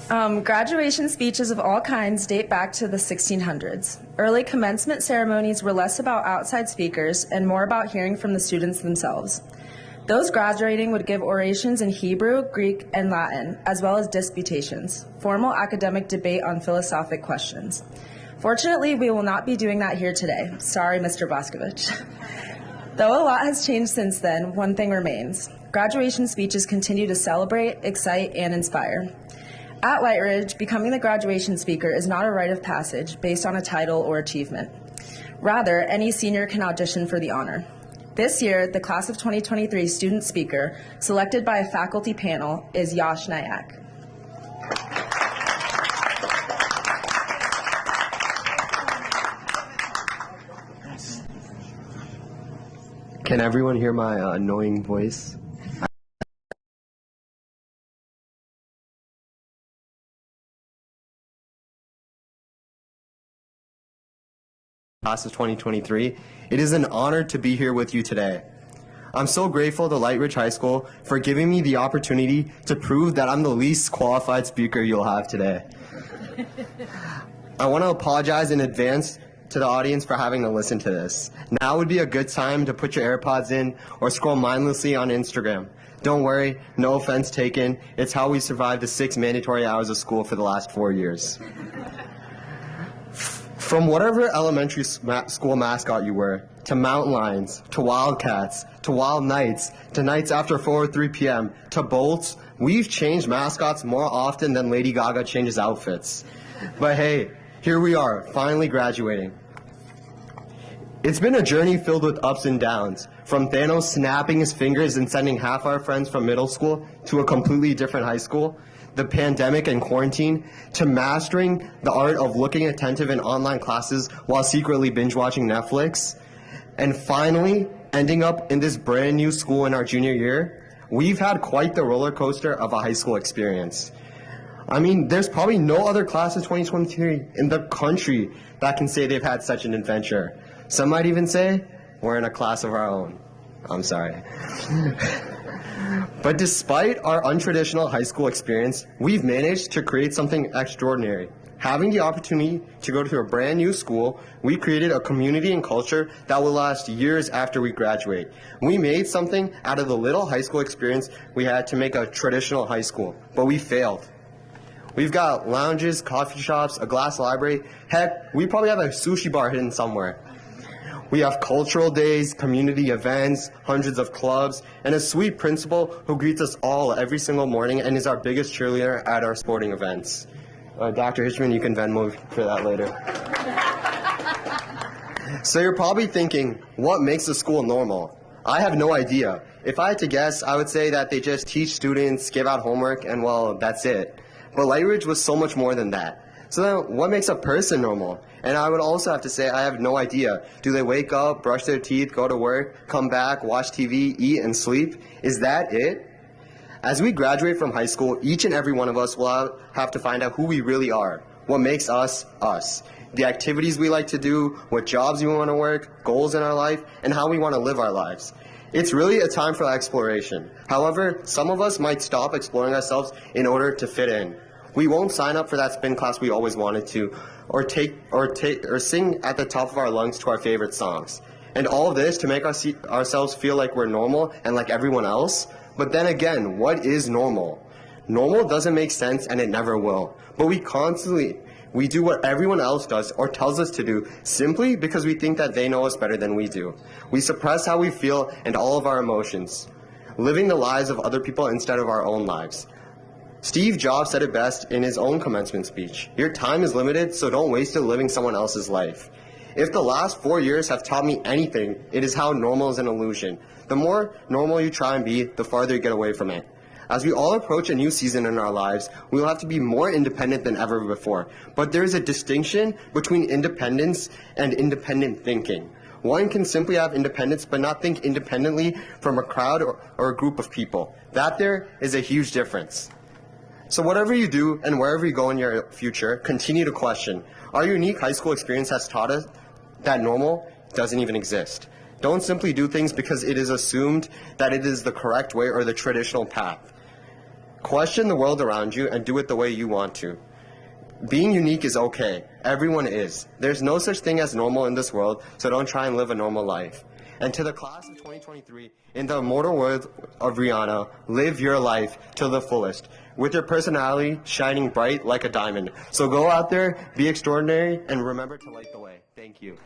Graduation speeches of all kinds date back to the 1600s. Early commencement ceremonies were less about outside speakers and more about hearing from the students themselves. Those graduating would give orations in Hebrew, Greek, and Latin, as well as disputations, formal academic debate on philosophic questions. Fortunately, we will not be doing that here today. Sorry, Mr. Blaskovich. Though a lot has changed since then, one thing remains. Graduation speeches continue to celebrate, excite, and inspire. At Lightridge, becoming the graduation speaker is not a rite of passage based on a title or achievement. Rather, any senior can audition for the honor. This year, the class of 2023 student speaker, selected by a faculty panel, is Yash Nayak. Can everyone hear my annoying voice? Class of 2023, it is an honor to be here with you today. I'm so grateful to Lightridge High School for giving me the opportunity to prove that I'm the least qualified speaker you'll have today. I want to apologize in advance to the audience for having to listen to this. Now would be a good time to put your AirPods in or scroll mindlessly on Instagram. Don't worry, no offense taken. It's how we survived the 6 mandatory hours of school for the last 4 years. From whatever elementary school mascot you were, to mountain lions, to wildcats, to wild knights, to nights after 4 or 3 p.m., to bolts, we've changed mascots more often than Lady Gaga changes outfits. But hey, here we are, finally graduating. It's been a journey filled with ups and downs, from Thanos snapping his fingers and sending half our friends from middle school to a completely different high school, the pandemic and quarantine, to mastering the art of looking attentive in online classes while secretly binge-watching Netflix, and finally ending up in this brand new school in our junior year. We've had quite the roller coaster of a high school experience. I mean, there's probably no other class of 2023 in the country that can say they've had such an adventure. Some might even say we're in a class of our own. I'm sorry. But despite our untraditional high school experience, we've managed to create something extraordinary. Having the opportunity to go to a brand new school, we created a community and culture that will last years after we graduate. We made something out of the little high school experience we had to make a traditional high school, but we failed. We've got lounges, coffee shops, a glass library. Heck, we probably have a sushi bar hidden somewhere. We have cultural days, community events, hundreds of clubs, and a sweet principal who greets us all every single morning and is our biggest cheerleader at our sporting events. Dr. Hitchman, you can Venmo for that later. So you're probably thinking, what makes a school normal? I have no idea. If I had to guess, I would say that they just teach students, give out homework, and well, that's it. But Lightridge was so much more than that. So then what makes a person normal? And I would also have to say I have no idea. Do they wake up, brush their teeth, go to work, come back, watch TV, eat, and sleep? Is that it? As we graduate from high school, each and every one of us will have to find out who we really are, what makes us, us, the activities we like to do, what jobs we want to work, goals in our life, and how we want to live our lives. It's really a time for exploration. However, some of us might stop exploring ourselves in order to fit in. We won't sign up for that spin class we always wanted to, or sing at the top of our lungs to our favorite songs. And all of this to make ourselves feel like we're normal and like everyone else. But then again, what is normal? Normal doesn't make sense and it never will. But we do what everyone else does or tells us to do simply because we think that they know us better than we do. We suppress how we feel and all of our emotions, living the lives of other people instead of our own lives. Steve Jobs said it best in his own commencement speech. Your time is limited, so don't waste it living someone else's life. If the last 4 years have taught me anything, it is how normal is an illusion. The more normal you try and be, the farther you get away from it. As we all approach a new season in our lives, we will have to be more independent than ever before. But there is a distinction between independence and independent thinking. One can simply have independence but not think independently from a crowd or a group of people. That there is a huge difference. So whatever you do and wherever you go in your future, continue to question. Our unique high school experience has taught us that normal doesn't even exist. Don't simply do things because it is assumed that it is the correct way or the traditional path. Question the world around you and do it the way you want to. Being unique is okay. Everyone is. There's no such thing as normal in this world, so don't try and live a normal life. And to the class of 2023, in the immortal words of Rihanna, live your life to the fullest, with your personality shining bright like a diamond. So go out there, be extraordinary, and remember to light the way. Thank you.